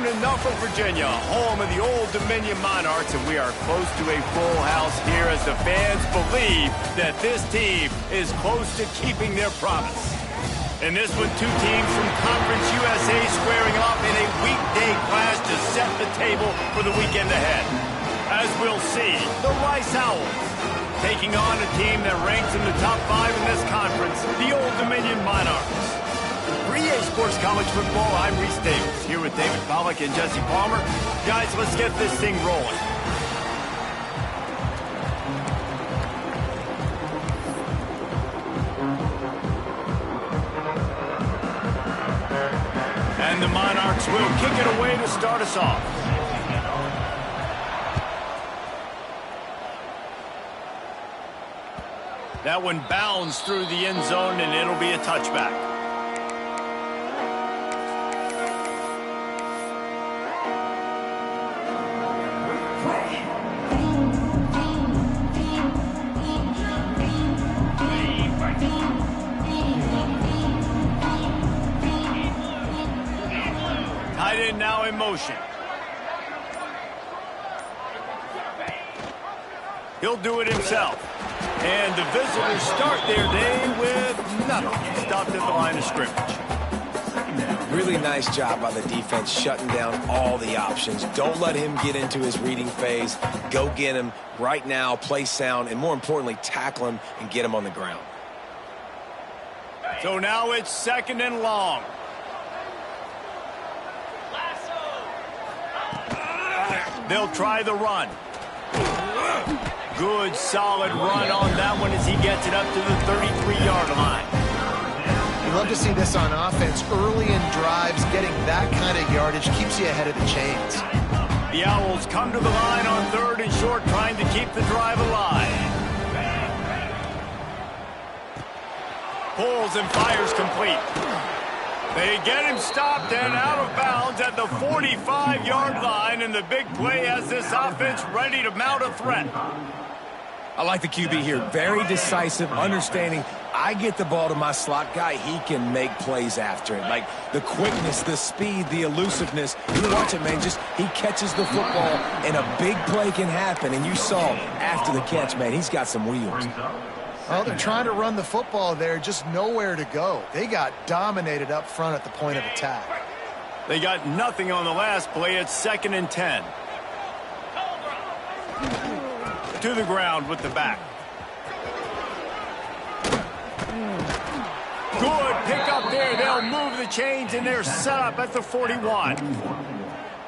Welcome to Norfolk, Virginia, home of the Old Dominion Monarchs, and we are close to a full house here as the fans believe that this team is close to keeping their promise. In this one, two teams from Conference USA squaring off in a weekday clash to set the table for the weekend ahead. As we'll see, the Rice Owls taking on a team that ranks in the top 5 in this conference, the Old Dominion Monarchs. For EA Sports College Football, I'm Reese Davis, here with David Pollack and Jesse Palmer. Guys, let's get this thing rolling. And the Monarchs will kick it away to start us off. That one bounds through the end zone, and it'll be a touchback. Tight end now in motion. He'll do it himself. And the visitors start their day with nothing. Stopped at the line of scrimmage. Really nice job by the defense shutting down all the options. Don't let him get into his reading phase. Go get him right now, play sound, and more importantly, tackle him and get him on the ground. So now it's 2nd and long. They'll try the run. Good, solid run on that one as he gets it up to the 33-yard line. You love to see this on offense. Early in drives, getting that kind of yardage keeps you ahead of the chains. The Owls come to the line on 3rd and short, trying to keep the drive alive. Pulls and fires complete. They get him stopped and out of bounds at the 45-yard line, and the big play has this offense ready to mount a threat. I like the QB here. Very decisive, understanding I get the ball to my slot guy, he can make plays after it. Like the quickness, the speed, the elusiveness. You watch it, man, just he catches the football and a big play can happen. And you saw after the catch, man, he's got some wheels. Well, they're trying to run the football there, just nowhere to go. They got dominated up front at the point of attack. They got nothing on the last play. It's 2nd and 10. To the ground with the back. Good pick up there. They'll move the chains, and they're set up at the 41.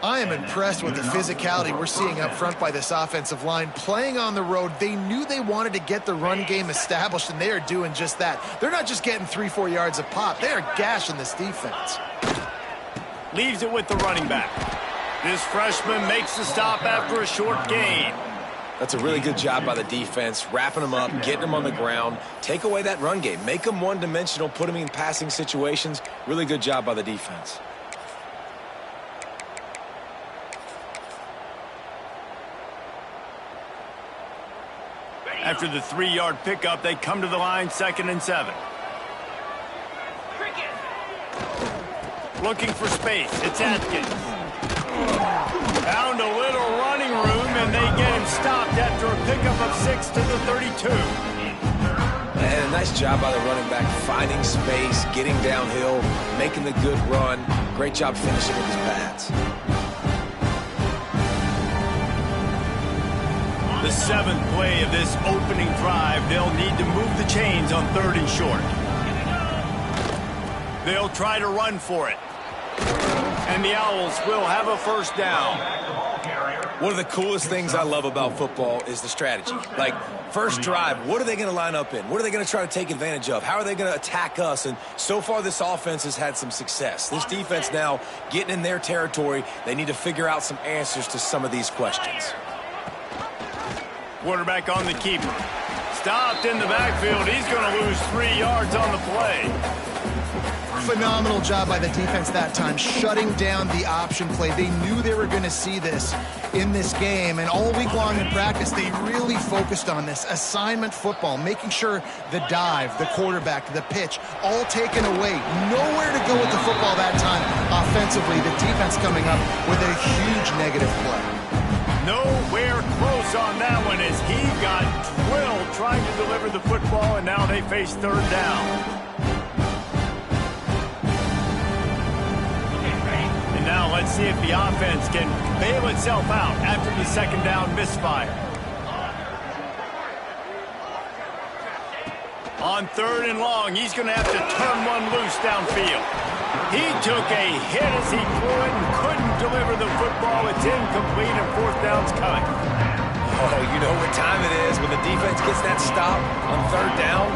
I am impressed with the physicality we're seeing up front by this offensive line. Playing on the road, they knew they wanted to get the run game established, and they are doing just that. They're not just getting 3-4 yards a pop. They are gashing this defense. Leaves it with the running back. This freshman makes the stop after a short gain. That's a really good job by the defense, wrapping them up, getting them on the ground. Take away that run game. Make them one-dimensional, put them in passing situations. Really good job by the defense. After the 3-yard pickup, they come to the line 2nd and 7. Looking for space. It's Atkins. Found a little running room, and they get him stopped after a pickup of 6 to the 32. And a nice job by the running back, finding space, getting downhill, making the good run. Great job finishing with his pads. The 7th play of this opening drive, they'll need to move the chains on 3rd and short. They'll try to run for it. And the Owls will have a first down. One of the coolest things I love about football is the strategy. Like, first drive, what are they going to line up in? What are they going to try to take advantage of? How are they going to attack us? And so far, this offense has had some success. This defense now getting in their territory. They need to figure out some answers to some of these questions. Quarterback on the keeper. Stopped in the backfield. He's going to lose 3 yards on the play. Phenomenal job by the defense that time, shutting down the option play. They knew they were going to see this in this game, and all week long in practice, they really focused on this assignment football, making sure the dive, the quarterback, the pitch, all taken away. Nowhere to go with the football that time offensively. The defense coming up with a huge negative play. Nowhere close on that one as he got drilled trying to deliver the football, and now they face third down. And now let's see if the offense can bail itself out after the second down misfire. On third and long, he's going to have to turn one loose downfield. He took a hit as he threw it and couldn't deliver the football. It's incomplete and fourth down's coming. Oh, you know what time it is when the defense gets that stop on third down.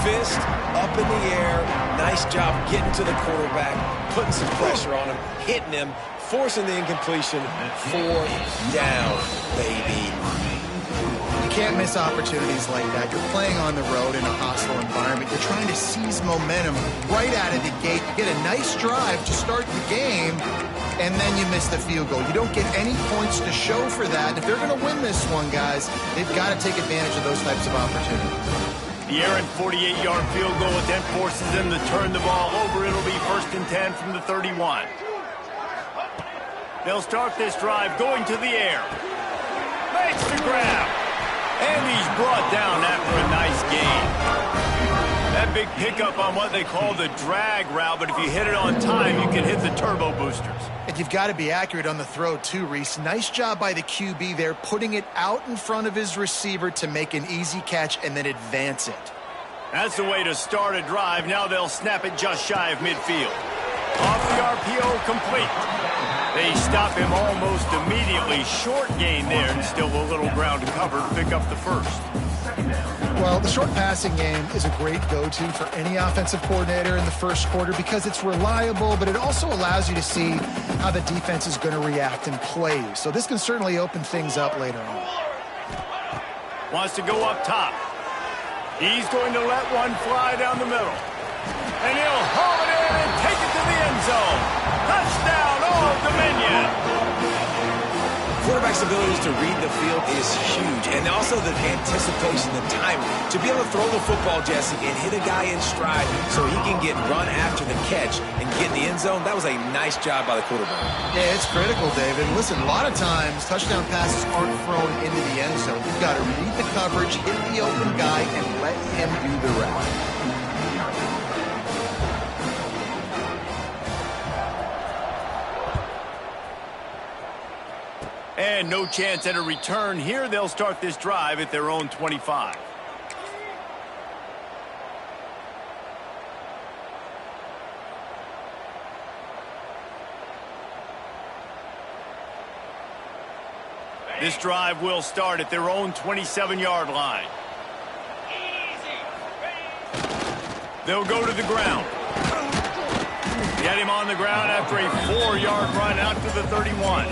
Fist up in the air. Nice job getting to the quarterback, putting some pressure on him, hitting him, forcing the incompletion. Fourth down, baby. You can't miss opportunities like that. You're playing on the road in a hostile environment. You're trying to seize momentum right out of the gate. You get a nice drive to start the game, and then you miss the field goal. You don't get any points to show for that. If they're going to win this one, guys, they've got to take advantage of those types of opportunities. The errant 48-yard field goal then forces them to turn the ball over. It'll be 1st and 10 from the 31. They'll start this drive going to the air. Makes the grab. And he's brought down after a nice gain. That big pickup on what they call the drag route, but if you hit it on time, you can hit the turbo boosters. And you've got to be accurate on the throw too, Reese. Nice job by the QB there, putting it out in front of his receiver to make an easy catch and then advance it. That's the way to start a drive. Now they'll snap it just shy of midfield. Off the RPO, complete. They stop him almost immediately. Short gain there, and still a little ground to cover to pick up the first. Well, the short passing game is a great go-to for any offensive coordinator in the first quarter because it's reliable, but it also allows you to see how the defense is going to react and play. So this can certainly open things up later on. Wants to go up top. He's going to let one fly down the middle. And he'll haul it in and take it to the end zone. Touchdown, Old Dominion. Quarterback's abilities to read the field is huge, and also the anticipation, the time to be able to throw the football, Jesse, and hit a guy in stride so he can get run after the catch and get in the end zone. That was a nice job by the quarterback. Yeah, it's critical, David. Listen, a lot of times touchdown passes aren't thrown into the end zone. You've got to read the coverage, hit the open guy, and let him do the rest. And no chance at a return here. They'll start this drive at their own 25. This drive will start at their own 27-yard line. They'll go to the ground. Get him on the ground after a 4-yard run out to the 31.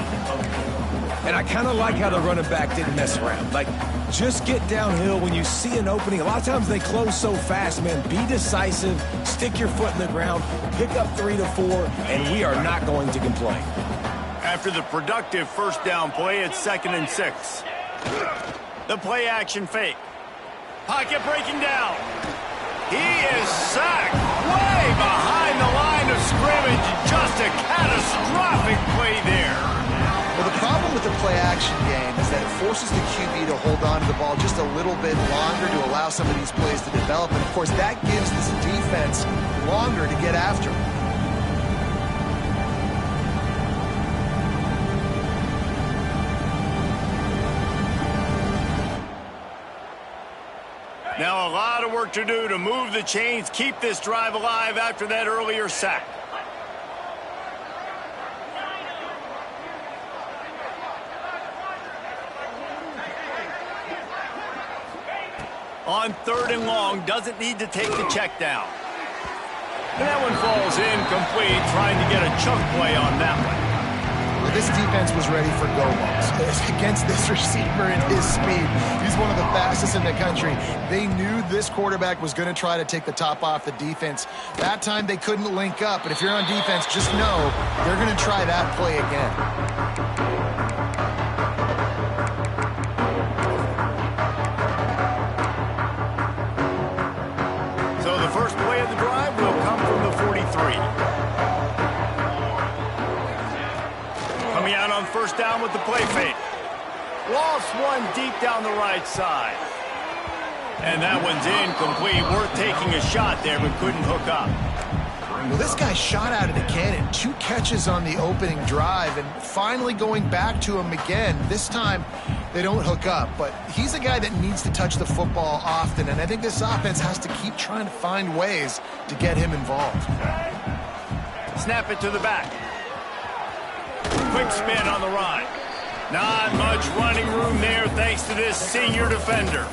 And I kind of like how the running back didn't mess around. Like, just get downhill when you see an opening. A lot of times they close so fast, man. Be decisive, stick your foot in the ground, pick up 3 to 4, and we are not going to complain. After the productive first down play, it's 2nd and 6. The play action fake. Pocket breaking down. He is sacked way behind the line of scrimmage. Just a catastrophic play there. Well, the problem with the play-action game is that it forces the QB to hold on to the ball just a little bit longer to allow some of these plays to develop. And, of course, that gives this defense longer to get after. Now a lot of work to do to move the chains, keep this drive alive after that earlier sack. On 3rd and long, doesn't need to take the check down. And that one falls incomplete, trying to get a chunk play on that one. this defense was ready for go balls. Against this receiver and his speed, he's one of the fastest in the country. They knew this quarterback was going to try to take the top off the defense. That time they couldn't link up, but if you're on defense, just know they're going to try that play again. First play of the drive will come from the 43. Coming out on first down with the play fake. Lost one deep down the right side. And that one's incomplete. Worth taking a shot there, but couldn't hook up. Well, this guy shot out of the cannon. 2 catches on the opening drive, and finally going back to him again. This time, they don't hook up, but he's a guy that needs to touch the football often, and I think this offense has to keep trying to find ways to get him involved. Snap it to the back. Quick spin on the run. Not much running room there thanks to this senior defender.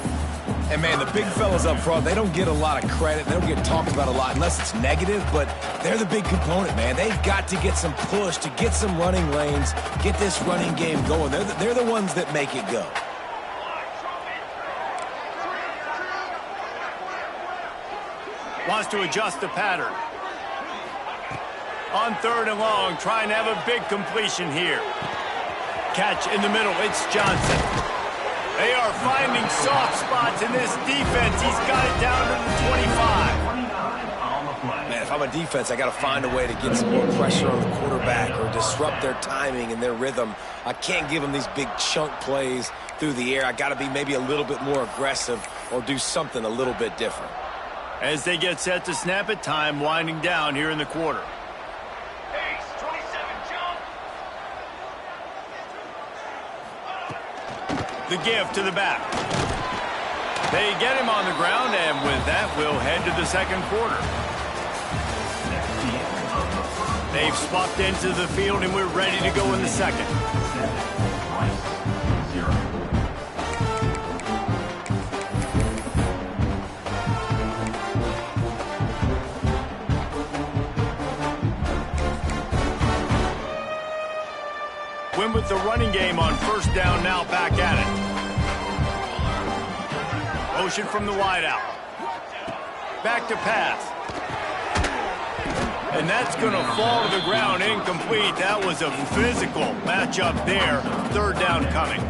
And, man, the big fellas up front, they don't get a lot of credit. They don't get talked about a lot unless it's negative, but they're the big component, man. They've got to get some push, to get some running lanes, get this running game going. They're the ones that make it go. Wants to adjust the pattern. On third and long, trying to have a big completion here. Catch in the middle, it's Johnson. They are finding soft spots in this defense. He's got it down to the 25. Man, if I'm a defense, I got to find a way to get some more pressure on the quarterback or disrupt their timing and their rhythm. I can't give them these big chunk plays through the air. I got to be maybe a little bit more aggressive or do something a little bit different. As they get set to snap it, time winding down here in the quarter. The give to the back. They get him on the ground, and with that, we'll head to the second quarter. They've swapped into the field, and we're ready to go in the second. Win with the running game on first down, now back at it. Motion from the wideout. Back to pass. And that's going to fall to the ground, incomplete. That was a physical matchup there. Third down coming.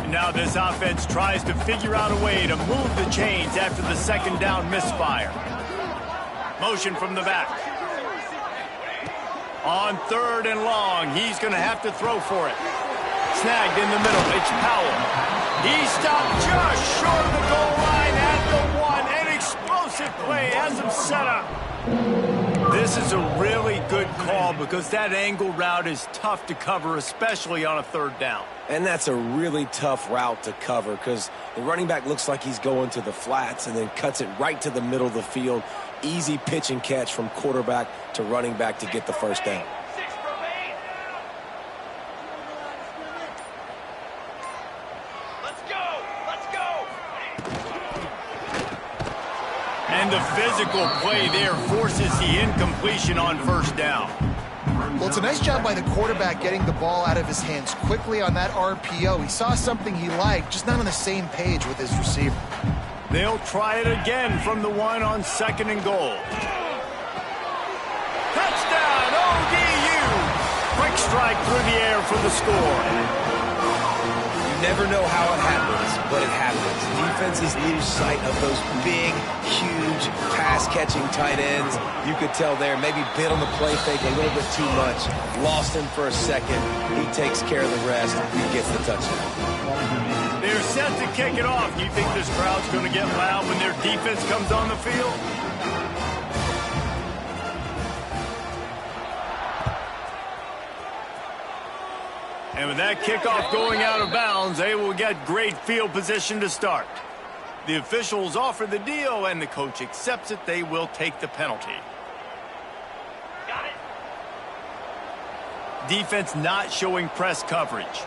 And now this offense tries to figure out a way to move the chains after the second down misfire. Motion from the back. On third and long, he's going to have to throw for it. Snagged in the middle, it's Powell. He stopped just short of the goal line at the 1. An explosive play has him set up. This is a really good call because that angle route is tough to cover, especially on a third down. And that's a really tough route to cover because the running back looks like he's going to the flats and then cuts it right to the middle of the field. Easy pitch and catch from quarterback to running back to get the first down. Let's go! Let's go! And the physical play there forces the incompletion on first down. Well, it's a nice job by the quarterback getting the ball out of his hands quickly on that RPO. He saw something he liked, just not on the same page with his receiver. They'll try it again from the 1 on second and goal. Touchdown, ODU! Quick strike through the air for the score. You never know how it happens, but it happens. Defenses lose sight of those big, huge, pass-catching tight ends. You could tell there, maybe bit on the play fake a little bit too much. Lost him for a second. He takes care of the rest. He gets the touchdown. They're set to kick it off. Do you think this crowd's going to get loud when their defense comes on the field? And with that kickoff going out of bounds, they will get great field position to start. The officials offer the deal, and the coach accepts it. They will take the penalty. Got it. Defense not showing press coverage.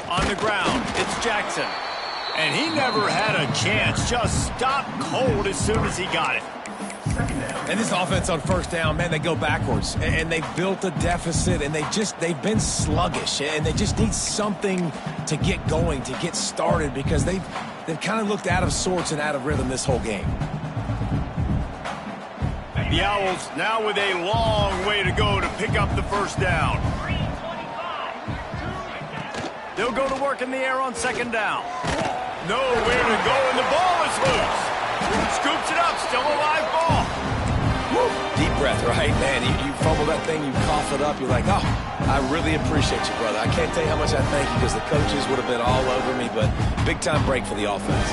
On the ground, it's Jackson. And he never had a chance. Just stopped cold as soon as he got it. Second down. And this offense on first down, man, they go backwards. And they've built a deficit, and they've been sluggish. And they just need something to get going, to get started, because they've kind of looked out of sorts and out of rhythm this whole game. The Owls now with a long way to go to pick up the first down. They'll go to work in the air on second down. Nowhere to go, and the ball is loose. Scoops it up, still a live ball. Woo. Deep breath, right? Man, you fumble that thing, you cough it up, you're like, oh, I really appreciate you, brother. I can't tell you how much I thank you, because the coaches would have been all over me, but big-time break for the offense.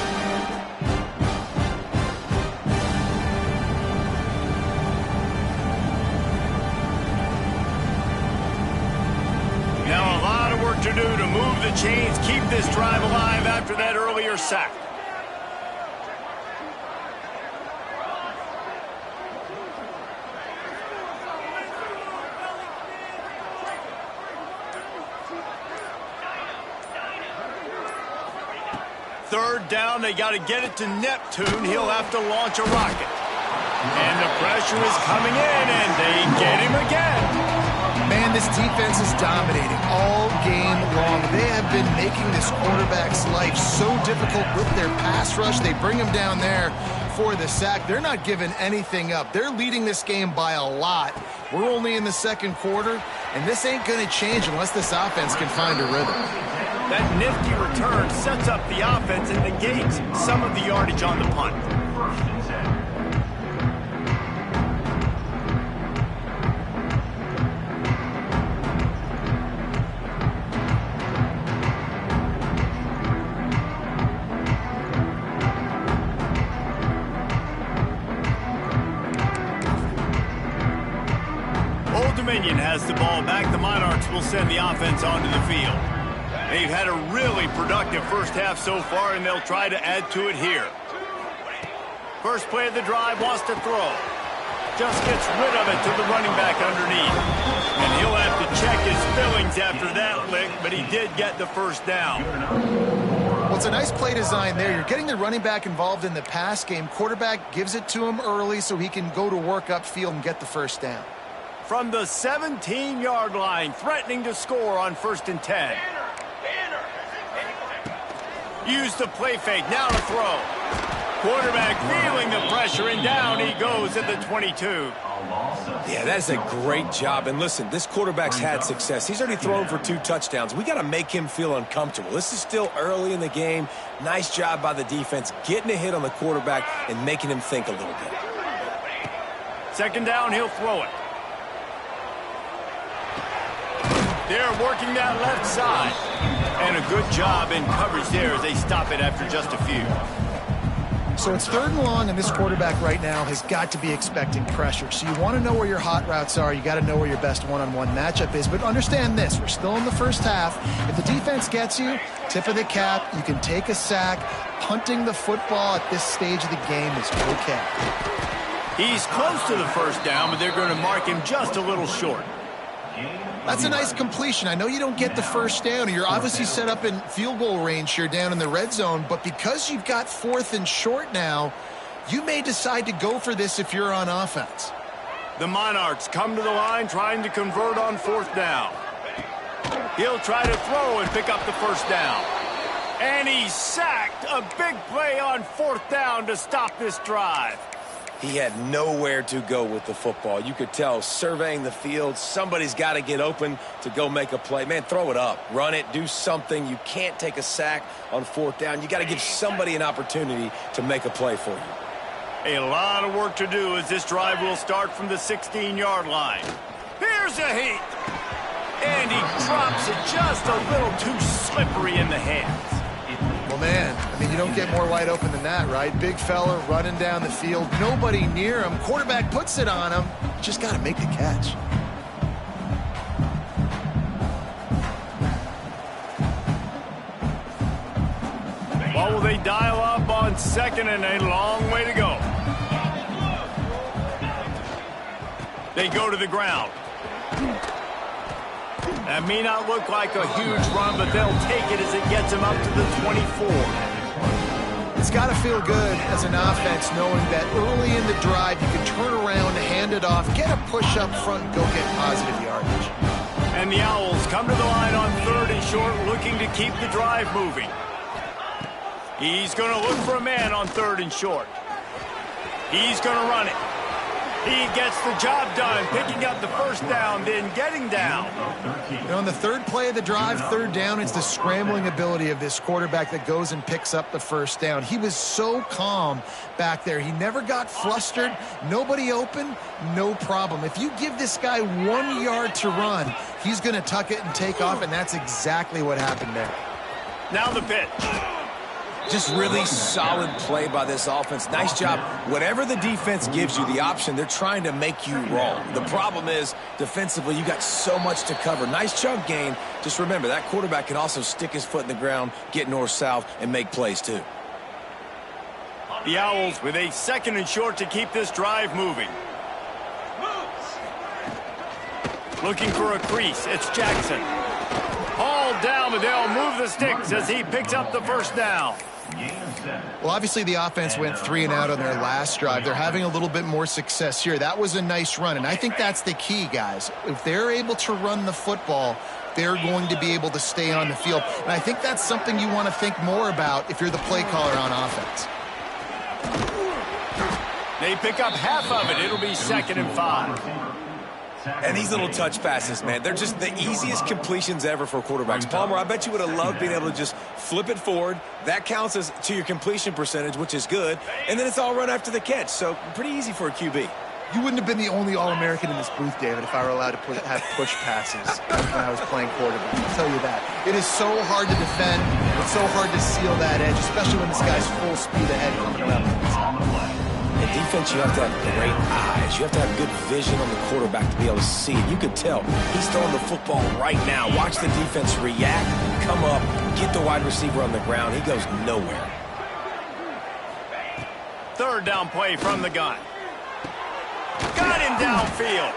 Now a lot of work to do to move the chains, keep this drive alive after that earlier sack. Third down, they got to get it to Neptune. He'll have to launch a rocket. And the pressure is coming in, and they get him again. Man, this defense is dominating all game long. They have been making this quarterback's life so difficult with their pass rush. They bring him down there for the sack. They're not giving anything up. They're leading this game by a lot. We're only in the second quarter, and this ain't going to change unless this offense can find a rhythm. That nifty return sets up the offense and negates some of the yardage on the punt. Old Dominion has the ball back. The Monarchs will send the offense onto the field. They've had a really productive first half so far, and they'll try to add to it here. First play of the drive, wants to throw. Just gets rid of it to the running back underneath. And he'll have to check his fillings after that lick, but he did get the first down. Well, it's a nice play design there. You're getting the running back involved in the pass game. Quarterback gives it to him early so he can go to work upfield and get the first down. From the 17-yard line, threatening to score on 1st and 10. Use the play fake, now to throw. Quarterback feeling the pressure, and down he goes at the 22. Yeah, that's a great job. And listen, this quarterback's had success. He's already thrown for 2 touchdowns. We got to make him feel uncomfortable. This is still early in the game. Nice job by the defense, getting a hit on the quarterback and making him think a little bit. Second down, he'll throw it. They're working that left side. And a good job in coverage there as they stop it after just a few. So it's 3rd and long, and this quarterback right now has got to be expecting pressure. So you want to know where your hot routes are. You got to know where your best one-on-one matchup is. But understand this, we're still in the first half. If the defense gets you, tip of the cap, you can take a sack. Punting the football at this stage of the game is okay. He's close to the first down, but they're going to mark him just a little short. That's a nice completion. I know you don't get the first down. You're obviously set up in field goal range here down in the red zone, but because you've got 4th and short now, you may decide to go for this if you're on offense. The Monarchs come to the line trying to convert on 4th down. He'll try to throw and pick up the first down. And he's sacked. A big play on 4th down to stop this drive. He had nowhere to go with the football. You could tell, surveying the field, somebody's got to get open to go make a play. Man, throw it up. Run it. Do something. You can't take a sack on 4th down. You got to give somebody an opportunity to make a play for you. A lot of work to do as this drive will start from the 16-yard line. Here's a heat. And he drops it just a little too slippery in the hands. Well, man, I mean, you don't get more wide open than that, right? Big fella running down the field, nobody near him. Quarterback puts it on him. Just got to make the catch. Well, will they dial up on 2nd and a long way to go? They go to the ground. That may not look like a huge run, but they'll take it as it gets them up to the 24. It's got to feel good as an offense knowing that early in the drive you can turn around, hand it off, get a push up front, and go get positive yardage. And the Owls come to the line on 3rd and short, looking to keep the drive moving. He's going to look for a man on 3rd and short. He's going to run it. He gets the job done, picking up the first down, then getting down. On the 3rd play of the drive, 3rd down, it's the scrambling ability of this quarterback that goes and picks up the first down. He was so calm back there. He never got flustered. Nobody open, no problem. If you give this guy 1 yard to run, he's going to tuck it and take off, and that's exactly what happened there. Now the pitch. Just really solid play by this offense. Nice job. Whatever the defense gives you the option, they're trying to make you wrong. The problem is, defensively, you got so much to cover. Nice chunk gain. Just remember, that quarterback can also stick his foot in the ground, get north-south, and make plays too. The Owls with a 2nd and short to keep this drive moving. Looking for a crease. It's Jackson. Hauled down, but they'll move the sticks as he picks up the first down. Well, obviously the offense went 3 and out on their last drive. They're having a little bit more success here. That was a nice run, and I think that's the key, guys. If they're able to run the football, they're going to be able to stay on the field. And I think that's something you want to think more about if you're the play caller on offense. They pick up half of it. It'll be 2nd and 5. And these little touch passes, man, they're just the easiest completions ever for quarterbacks. Palmer, I bet you would have loved being able to just flip it forward. That counts as to your completion percentage, which is good. And then it's all run after the catch. So pretty easy for a QB. You wouldn't have been the only All-American in this booth, David, if I were allowed to have push passes when I was playing quarterback. I'll tell you that. It is so hard to defend. It's so hard to seal that edge, especially when this guy's full speed ahead coming around the inside. In defense, you have to have great eyes. You have to have good vision on the quarterback to be able to see it. You could tell he's throwing the football right now. Watch the defense react, come up, get the wide receiver on the ground. He goes nowhere. 3rd down play from the gun. Got him downfield.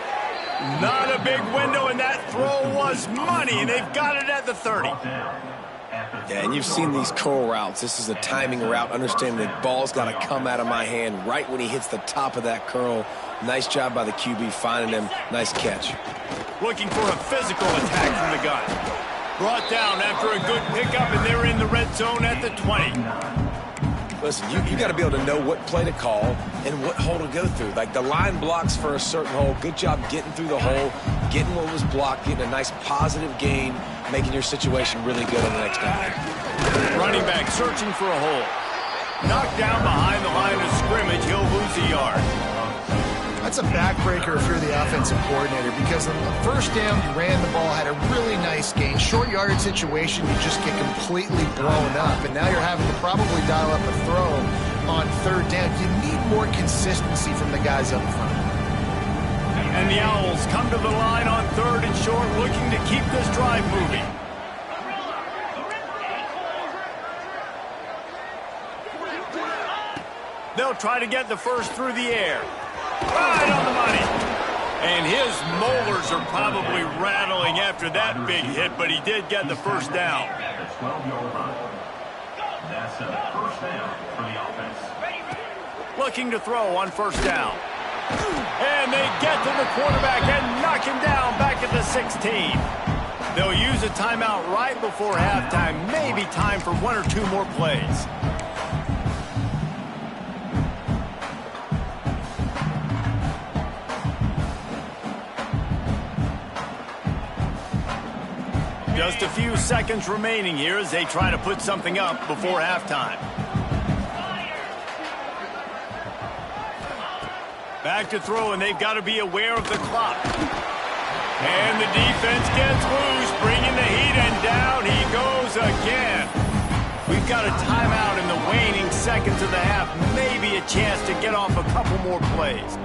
Not a big window, and that throw was money, and they've got it at the 30. Yeah, and you've seen these curl routes. This is a timing route. Understand the ball's got to come out of my hand right when he hits the top of that curl. Nice job by the QB finding him. Nice catch. Looking for a physical attack from the gun. Brought down after a good pickup, and they're in the red zone at the 20. Listen, you got to be able to know what play to call and what hole to go through. Like the line blocks for a certain hole. Good job getting through the hole, getting what was blocked, getting a nice positive gain, making your situation really good on the next down. Running back searching for a hole. Knocked down behind the line of scrimmage. He'll lose a yard. That's a backbreaker if you're the offensive coordinator, because on the first down, you ran the ball, had a really nice gain. Short yardage situation, you just get completely blown up, and now you're having to probably dial up a throw on 3rd down. You need more consistency from the guys up front. And the Owls come to the line on 3rd and short, looking to keep this drive moving. They'll try to get the first through the air. Right on the money. And his molars are probably rattling after that big hit, but he did get the first down. Looking to throw on 1st down. And they get to the quarterback and knock him down back at the 16. They'll use a timeout right before halftime. Maybe time for 1 or 2 more plays. Just a few seconds remaining here as they try to put something up before halftime. Back to throw, and they've got to be aware of the clock. And the defense gets loose, bringing the heat, and down he goes again. We've got a timeout in the waning seconds of the half. Maybe a chance to get off a couple more plays.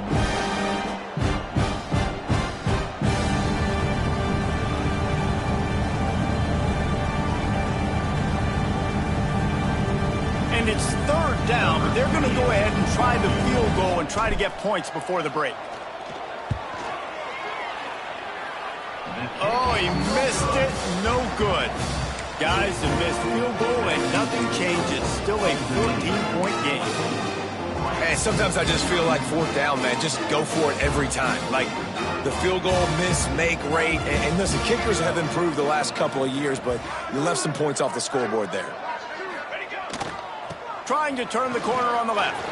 And it's 3rd down, but they're going to go ahead and try the field goal and try to get points before the break. Oh, he missed it. No good. Guys, a missed field goal and nothing changes. Still a 14-point game. And sometimes I just feel like fourth down, man, just go for it every time. Like the field goal miss-make rate. And listen, kickers have improved the last couple of years, but you left some points off the scoreboard there. Trying to turn the corner on the left.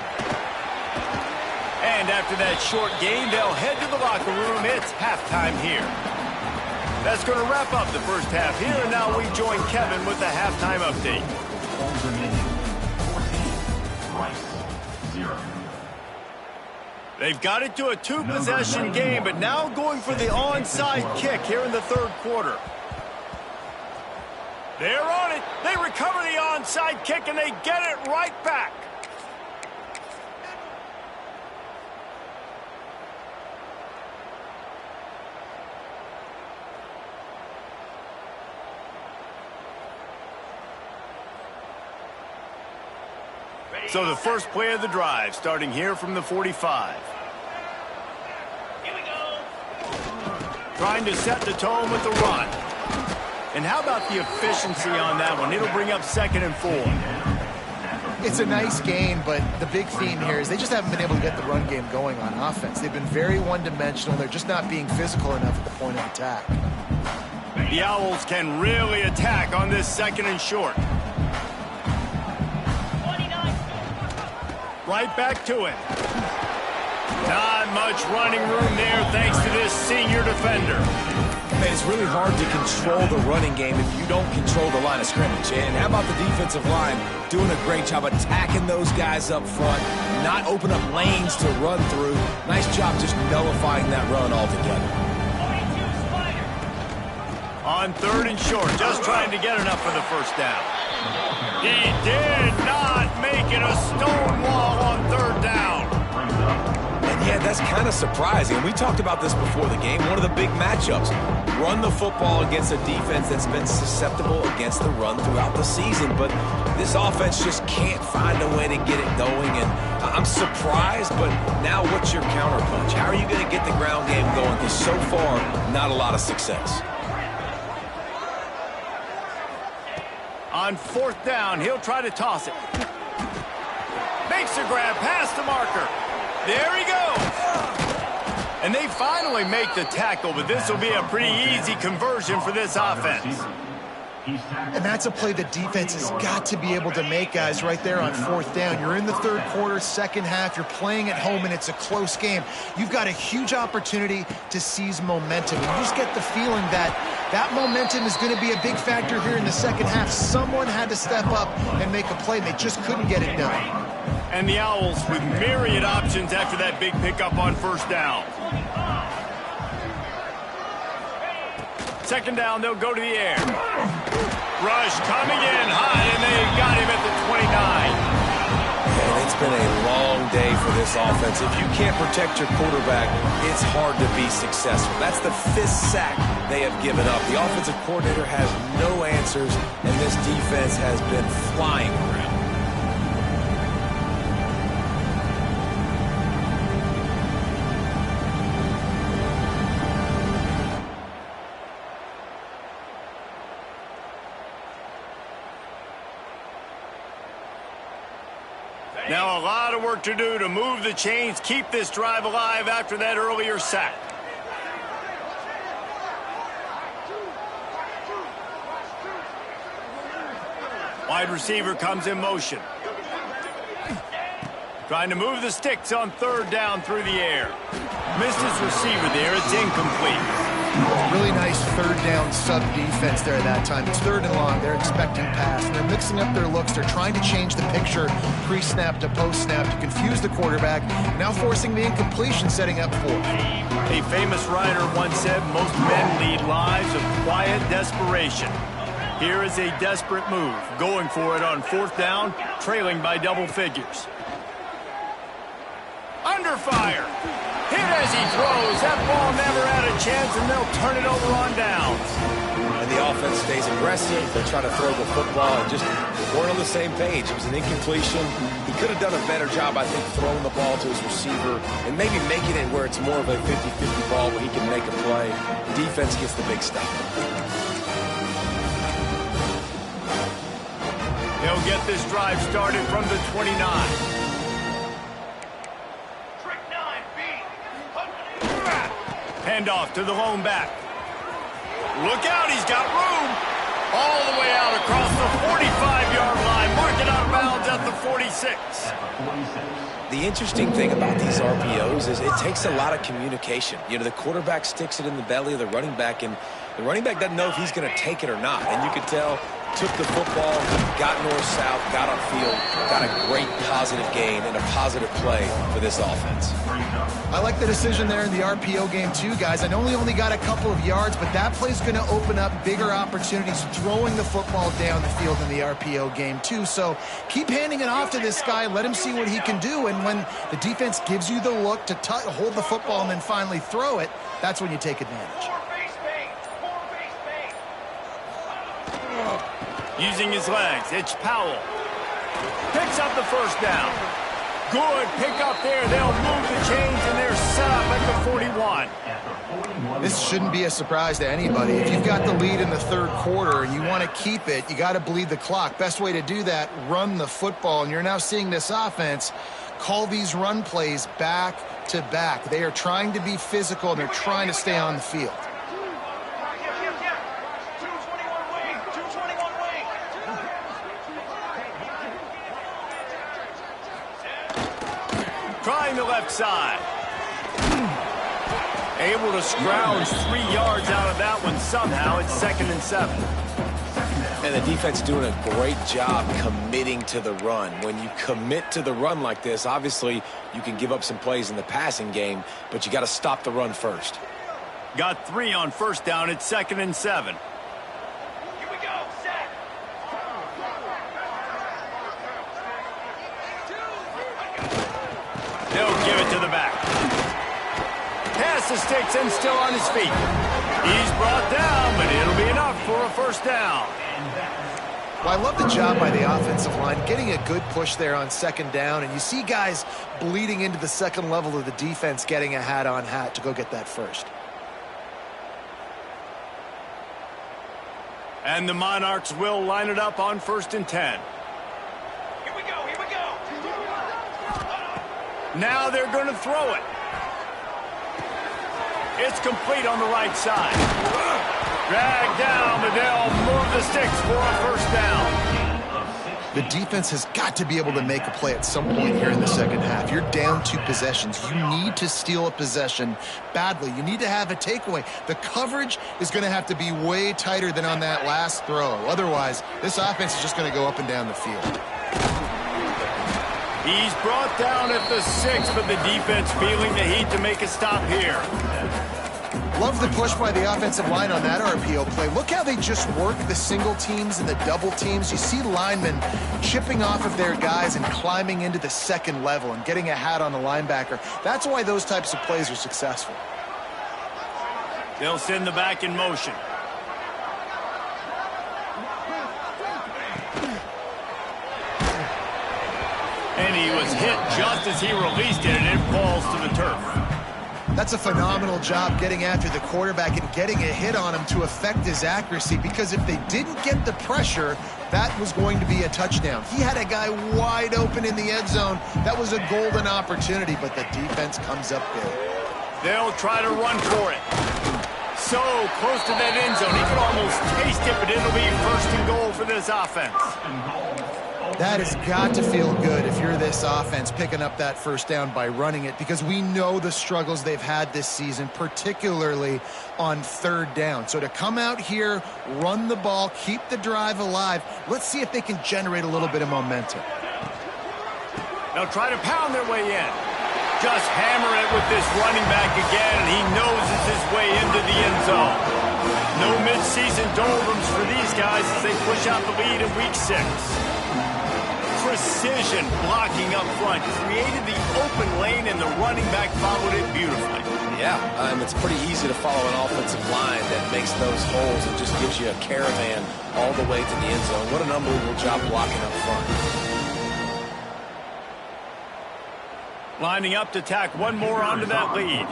And after that short gain, they'll head to the locker room. It's halftime here. That's going to wrap up the first half here, and now we join Kevin with the halftime update. They've got it to a two-possession game, but now going for the onside kick here in the third quarter. They're on it. They recover the onside kick, and they get it right back. So the first play of the drive, starting here from the 45. Here we go. Trying to set the tone with the run. And how about the efficiency on that one? It'll bring up 2nd and 4. It's a nice gain, but the big theme here is they just haven't been able to get the run game going on offense. They've been very one-dimensional. They're just not being physical enough at the point of attack. The Owls can really attack on this 2nd and short. Right back to it. Not much running room there thanks to this senior defender. Man, it's really hard to control the running game if you don't control the line of scrimmage. And how about the defensive line doing a great job attacking those guys up front, not open up lanes to run through. Nice job just nullifying that run altogether. On 3rd and short, just trying to get enough for the first down. He did not make it a stone wall on 3rd down. And yeah, that's kind of surprising. We talked about this before the game. One of the big matchups. Run the football against a defense that's been susceptible against the run throughout the season. But this offense just can't find a way to get it going. And I'm surprised, but now what's your counterpunch? How are you going to get the ground game going? Because so far, not a lot of success. On 4th down, he'll try to toss it. Makes a grab past the marker. There he goes. And they finally make the tackle, but this will be a pretty easy conversion for this offense. And that's a play the defense has got to be able to make, guys, right there on 4th down. You're in the 3rd quarter, 2nd half. You're playing at home, and it's a close game. You've got a huge opportunity to seize momentum. And you just get the feeling that that momentum is going to be a big factor here in the 2nd half. Someone had to step up and make a play, and they just couldn't get it done. And the Owls with myriad options after that big pickup on 1st down. 2nd down, they'll go to the air. Rush coming in high, and they got him at the 29. And it's been a long day for this offense. If you can't protect your quarterback, it's hard to be successful. That's the 5th sack they have given up. The offensive coordinator has no answers, and this defense has been flying around. Now a lot of work to do to move the chains, keep this drive alive after that earlier sack. Wide receiver comes in motion. Trying to move the sticks on 3rd down through the air. Missed his receiver there. It's incomplete. Really nice 3rd down sub-defense there that time. It's 3rd and long. They're expecting pass. And they're mixing up their looks. They're trying to change the picture pre-snap to post-snap to confuse the quarterback. Now forcing the incompletion, setting up 4th. A famous writer once said, most men lead lives of quiet desperation. Here is a desperate move. Going for it on 4th down, trailing by double figures. Under fire. Hit as he throws. That ball never had a chance, and they'll turn it over on downs. And the offense stays aggressive. They try to throw the football and just weren't on the same page. It was an incompletion. He could have done a better job, I think, throwing the ball to his receiver and maybe making it where it's more of a 50-50 ball where he can make a play. Defense gets the big stop. They'll get this drive started from the 29. Handoff to the lone back. Look out, he's got room. All the way out across the 45-yard line. Mark it out of bounds at the 46. The interesting thing about these RPOs is it takes a lot of communication. You know, the quarterback sticks it in the belly of the running back, and the running back doesn't know if he's going to take it or not. And you could tell, took the football, got north-south, got upfield, got a great positive gain and a positive play for this offense. I like the decision there in the RPO game too, guys. I know he only got a couple of yards, but that play's going to open up bigger opportunities throwing the football down the field in the RPO game too. So keep handing it off to this guy. Let him see what he can do. And when the defense gives you the look to hold the football and then finally throw it, that's when you take advantage. Using his legs, it's Powell. Picks up the first down. Good pick up there. They'll move the chains, and they're set up at the 41. This shouldn't be a surprise to anybody. If you've got the lead in the third quarter and you want to keep it, you got to bleed the clock. Best way to do that, run the football. And you're now seeing this offense call these run plays back to back. They are trying to be physical, and they're trying to stay on the field. Trying the left side. Able to scrounge 3 yards out of that one somehow. It's 2nd and 7. And the defense doing a great job committing to the run. When you commit to the run like this, obviously you can give up some plays in the passing game, but you got to stop the run first. Got 3 on first down. It's 2nd and 7. They'll give it to the back. Pass the sticks and still on his feet. He's brought down, but it'll be enough for a first down. Well, I love the job by the offensive line, getting a good push there on 2nd down, and you see guys bleeding into the second level of the defense, getting a hat-on-hat to go get that first. And the Monarchs will line it up on 1st and 10. Now they're going to throw it. It's complete on the right side. Drag down, but they'll move the sticks for a first down. The defense has got to be able to make a play at some point here in the second half. You're down 2 possessions. You need to steal a possession badly. You need to have a takeaway. The coverage is going to have to be way tighter than on that last throw. Otherwise, this offense is just going to go up and down the field. He's brought down at the 6, but the defense feeling the heat to make a stop here. Love the push by the offensive line on that RPO play. Look how they just work the single teams and the double teams. You see linemen chipping off of their guys and climbing into the second level and getting a hat on the linebacker. That's why those types of plays are successful. They'll send the back in motion. And he was hit just as he released it, and it falls to the turf. That's a phenomenal job getting after the quarterback and getting a hit on him to affect his accuracy, because if they didn't get the pressure, that was going to be a touchdown. He had a guy wide open in the end zone. That was a golden opportunity, but the defense comes up big. They'll try to run for it. So close to that end zone. He could almost taste it, but it'll be 1st and goal for this offense. That has got to feel good if you're this offense picking up that first down by running it, because we know the struggles they've had this season, particularly on 3rd down. So to come out here, run the ball, keep the drive alive, let's see if they can generate a little bit of momentum. They'll try to pound their way in. Just hammer it with this running back again, and he noses his way into the end zone. No midseason doldrums for these guys as they push out the lead in week 6. Precision blocking up front created the open lane, and the running back followed it beautifully. Yeah, it's pretty easy to follow an offensive line that makes those holes and just gives you a caravan all the way to the end zone. What an unbelievable job blocking up front. Lining up to tack one more onto that lead.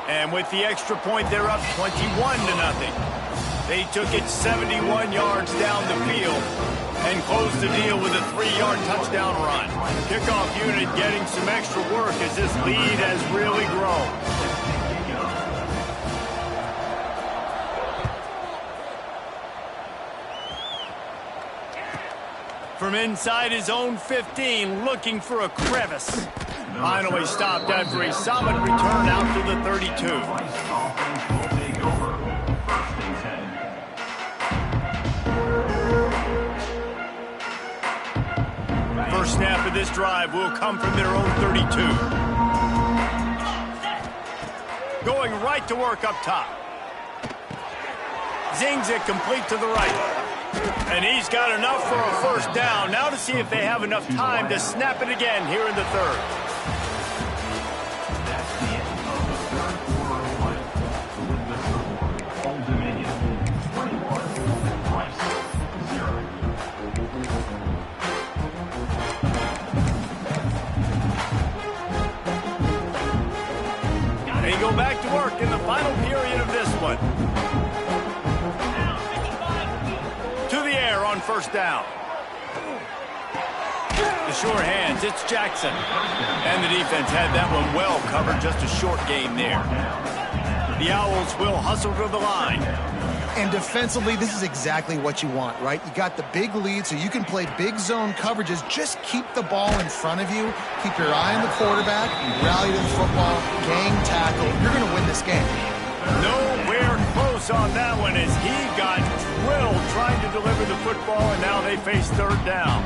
And with the extra point, they're up 21-0. They took it 71 yards down the field and closed the deal with a 3-yard touchdown run. Kickoff unit getting some extra work as this lead has really grown. From inside his own 15, looking for a crevice. Finally stopped after a solid return out to the 32. First snap of this drive will come from their own 32. Going right to work up top. Zings it complete to the right. And he's got enough for a first down. Now to see if they have enough time to snap it again here in the third. They go back to work in the final period of this one. On first down. The sure hands, it's Jackson. And the defense had that one well covered, just a short gain there. The Owls will hustle to the line. And defensively, this is exactly what you want, right? You got the big lead, so you can play big zone coverages. Just keep the ball in front of you. Keep your eye on the quarterback. Rally to the football. Gang tackle. You're going to win this game. Nowhere close on that one as he got drilled trying to deliver the football, and now they face third down.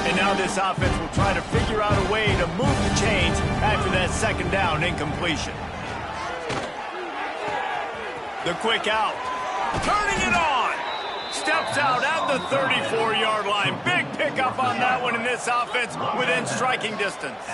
And now this offense will try to figure out a way to move the chains after that second down incompletion. The quick out. Turning it on. Steps out at the 34-yard line. Big pickup on that one in this offense within striking distance.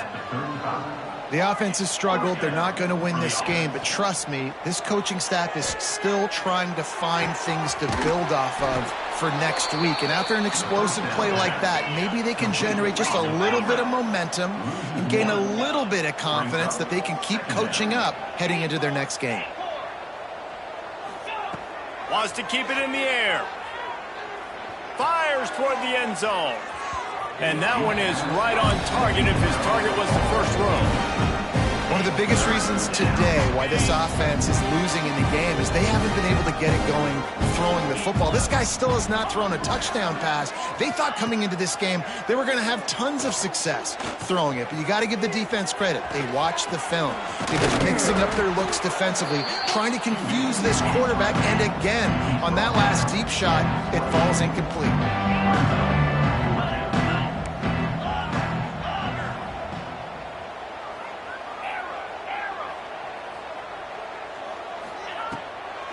The offense has struggled. They're not going to win this game, but trust me, this coaching staff is still trying to find things to build off of for next week. And after an explosive play like that, maybe they can generate just a little bit of momentum and gain a little bit of confidence that they can keep coaching up heading into their next game. Wants to keep it in the air. Fires toward the end zone. And that one is right on target if his target was the first row. One of the biggest reasons today why this offense is losing in the game is they haven't been able to get it going throwing the football. This guy still has not thrown a touchdown pass. They thought coming into this game they were going to have tons of success throwing it, but you got to give the defense credit. They watched the film. They've been mixing up their looks defensively, trying to confuse this quarterback, and again, on that last deep shot, it falls incomplete.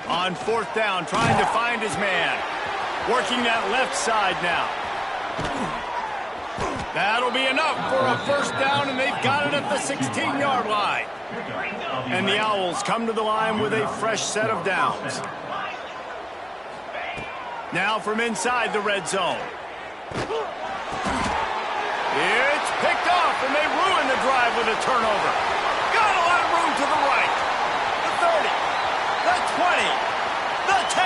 On fourth down, trying to find his man. Working that left side now. That'll be enough for a first down, and they've got it at the 16-yard line. And the Owls come to the line with a fresh set of downs. Now from inside the red zone. It's picked off, and they ruin the drive with a turnover. Got a lot of room to the right. The 30. The 20. The 10.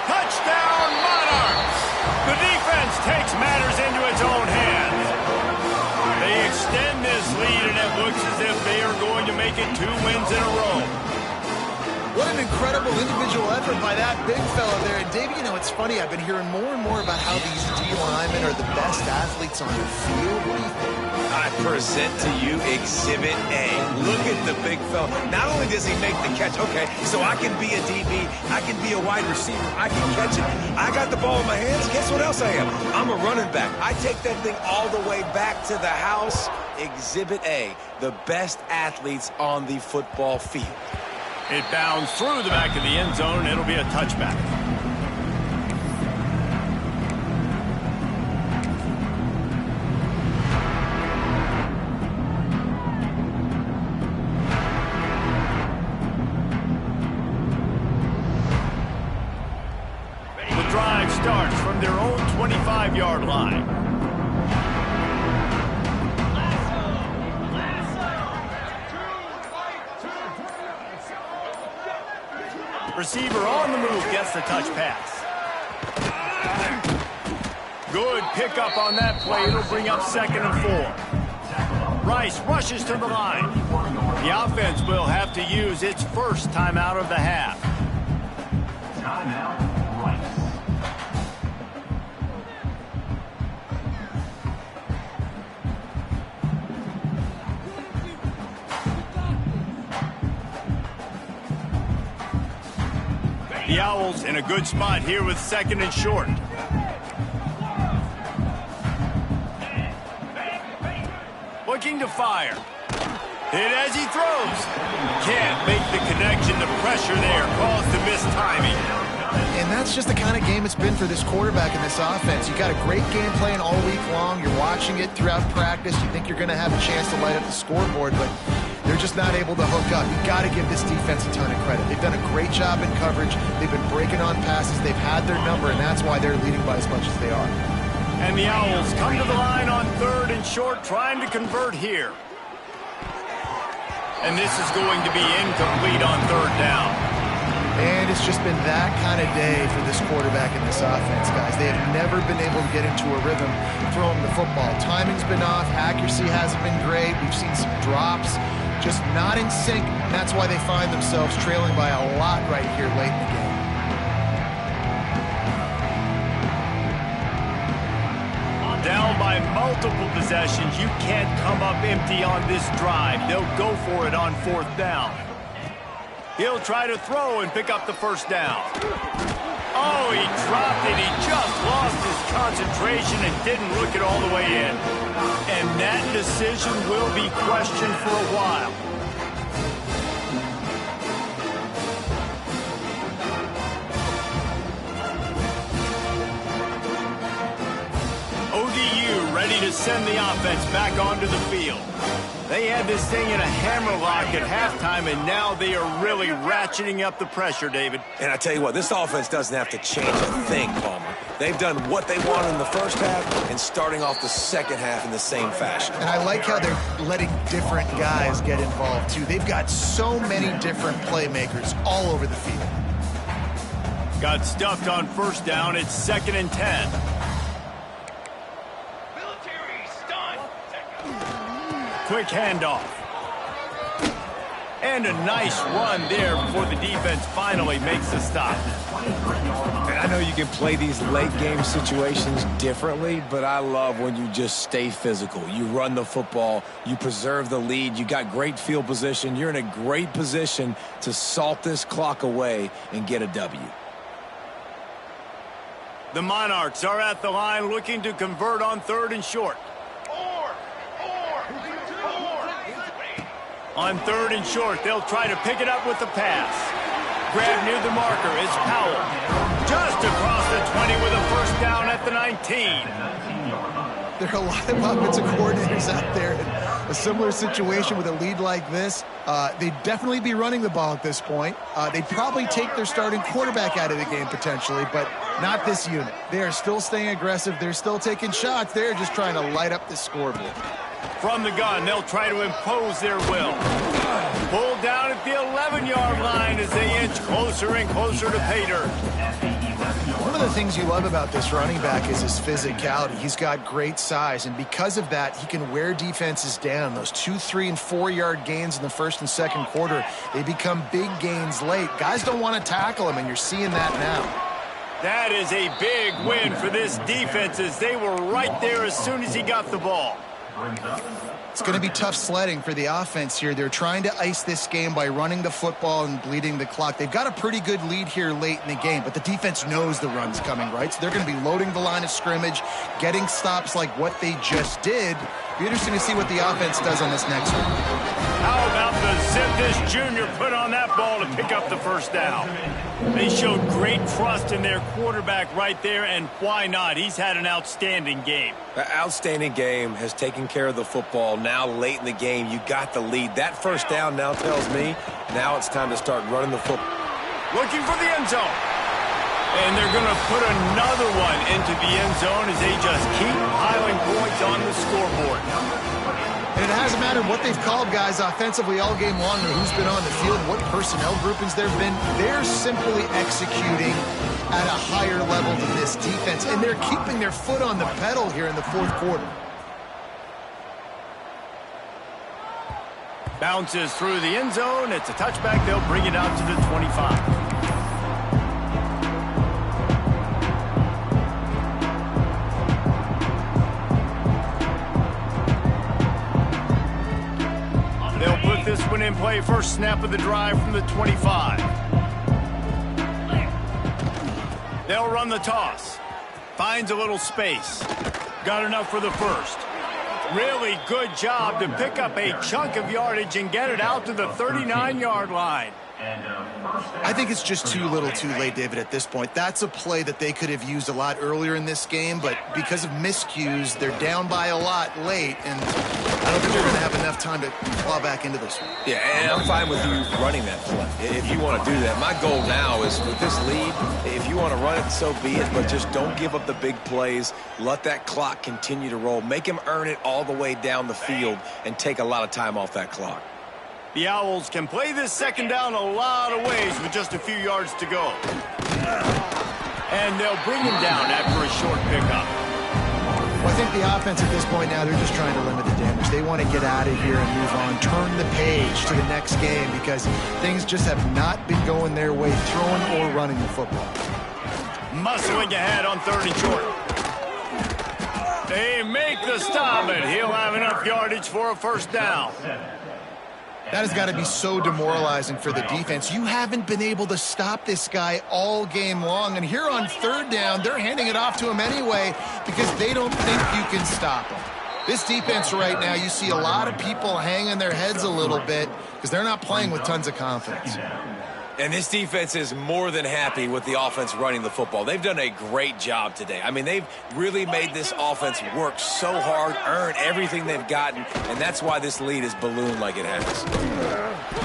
Touchdown, Monarchs. The defense takes matters into its own hands. They extend this lead, and it looks as if they are going to make it 2 wins in a row. What an incredible individual effort by that big fella there. And, Dave, you know, it's funny. I've been hearing more and more about how these D linemen are the best athletes on the field. What do you think? I present to you Exhibit A. Look at the big fella. Not only does he make the catch, okay, so I can be a DB, I can be a wide receiver, I can catch it. I got the ball in my hands. Guess what else I am? I'm a running back. I take that thing all the way back to the house. Exhibit A, the best athletes on the football field. It bounds through the back of the end zone, and it'll be a touchback. The drive starts from their own 25-yard line. Receiver on the move gets the touch pass. Good pickup on that play. It'll bring up 2nd and 4. Rice rushes to the line. The offense will have to use its first timeout of the half. Timeout, Rice. The Owls in a good spot here with 2nd and short. Looking to fire. Hit as he throws. Can't make the connection. The pressure there caused the missed timing. And that's just the kind of game it's been for this quarterback in this offense. You got a great game plan all week long. You're watching it throughout practice. You think you're going to have a chance to light up the scoreboard, but they're just not able to hook up. You got to give this defense a ton of credit. They've done a great job in coverage. They've been breaking on passes. They've had their number, and that's why they're leading by as much as they are. And the Owls come to the line on 3rd and short, trying to convert here. And this is going to be incomplete on 3rd down. And it's just been that kind of day for this quarterback in this offense, guys. They have never been able to get into a rhythm throwing the football. Timing's been off. Accuracy hasn't been great. We've seen some drops. Just not in sync. And that's why they find themselves trailing by a lot right here late in the game. Down by multiple possessions. You can't come up empty on this drive. They'll go for it on 4th down. He'll try to throw and pick up the 1st down. Oh, he dropped it. He just lost his concentration and didn't look it all the way in. And that decision will be questioned for a while. ODU ready to send the offense back onto the field. They had this thing in a hammerlock at halftime, and now they are really ratcheting up the pressure, David. And I tell you what, this offense doesn't have to change a thing, Palmer. They've done what they wanted in the first half and starting off the second half in the same fashion. And I like how they're letting different guys get involved, too. They've got so many different playmakers all over the field. Got stuffed on 1st down. It's 2nd and 10. Quick handoff. And a nice run there before the defense finally makes the stop. And I know you can play these late game situations differently, but I love when you just stay physical. You run the football, you preserve the lead, you got great field position, you're in a great position to salt this clock away and get a W. The Monarchs are at the line looking to convert on 3rd and short. On 3rd and short, they'll try to pick it up with the pass. Grab near the marker is Powell. Just across the 20 with a 1st down at the 19. There are a lot of offensive coordinators out there in a similar situation with a lead like this. They'd definitely be running the ball at this point. They'd probably take their starting quarterback out of the game potentially, but not this unit. They are still staying aggressive. They're still taking shots. They're just trying to light up the scoreboard. From the gun, they'll try to impose their will. Pulled down at the 11-yard line as they inch closer and closer to pay dirt. One of the things you love about this running back is his physicality. He's got great size, and because of that, he can wear defenses down. Those 2-, 3-, and 4-yard gains in the 1st and 2nd quarter, they become big gains late. Guys don't want to tackle him, and you're seeing that now. That is a big win for this defense as they were right there as soon as he got the ball. It's going to be tough sledding for the offense here. They're trying to ice this game by running the football and bleeding the clock. They've got a pretty good lead here late in the game, but the defense knows the run's coming, right? So they're going to be loading the line of scrimmage, getting stops like what they just did. Be interesting to see what the offense does on this next one. How about the zip this junior put on that ball to pick up the 1st down? They showed great trust in their quarterback right there, and why not? He's had an outstanding game. An outstanding game, has taken care of the football. Now late in the game, you got the lead. That 1st down now tells me now it's time to start running the football. Looking for the end zone. And they're going to put another one into the end zone as they just keep piling points on the scoreboard. And it hasn't mattered what they've called guys offensively all game long or who's been on the field, what personnel groupings there have been. They're simply executing at a higher level than this defense, and they're keeping their foot on the pedal here in the fourth quarter. Bounces through the end zone. It's a touchback. They'll bring it out to the 25. They'll put this one in play. First snap of the drive from the 25. They'll run the toss. Finds a little space. Got enough for the first. Really good job to pick up a chunk of yardage and get it out to the 39-yard line. I think it's just too little too late, David, at this point. That's a play that they could have used a lot earlier in this game, but because of miscues, they're down by a lot late, and I don't think they're going to have enough time to claw back into this one. Yeah, and I'm fine with you running that play if you want to do that. My goal now is with this lead, if you want to run it, so be it, but just don't give up the big plays. Let that clock continue to roll. Make him earn it all the way down the field and take a lot of time off that clock. The Owls can play this second down a lot of ways with just a few yards to go. And they'll bring him down after a short pickup. Well, I think the offense at this point now, they're just trying to limit the damage. They want to get out of here and move on, turn the page to the next game because things just have not been going their way, throwing or running the football. Muscling ahead on 3rd and short. They make the stop, and he'll have enough yardage for a first down. That has got to be so demoralizing for the defense. You haven't been able to stop this guy all game long. And here on 3rd down, they're handing it off to him anyway because they don't think you can stop him. This defense right now, you see a lot of people hanging their heads a little bit because they're not playing with tons of confidence. And this defense is more than happy with the offense running the football. They've done a great job today. I mean, they've really made this offense work so hard, earn everything they've gotten, and that's why this lead is ballooned like it has.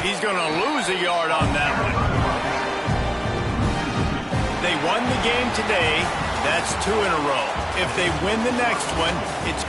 He's going to lose a yard on that one. They won the game today. That's 2 in a row. If they win the next one, it's